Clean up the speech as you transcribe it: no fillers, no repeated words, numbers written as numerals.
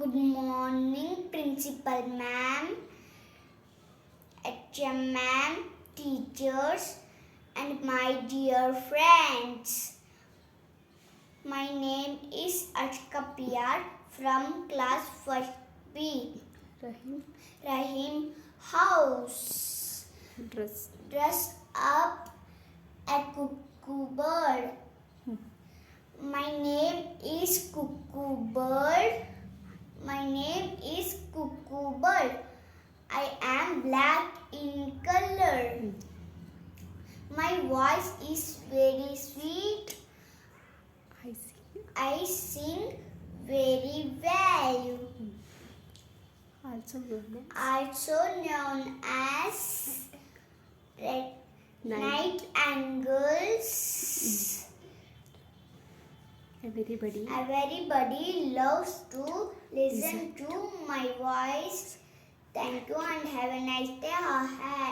Good morning, Principal Ma'am, HM Ma'am, teachers, and my dear friends. My name is Cuckoo from class 1st B. Rahim house. Dress up a cuckoo bird. My name is Cuckoo bird. My name is Cuckoo bird. I am black in color. My voice is very sweet. I sing very well. Also known as night angles. Everybody loves to listen to my voice. Thank you and have a nice day ahead.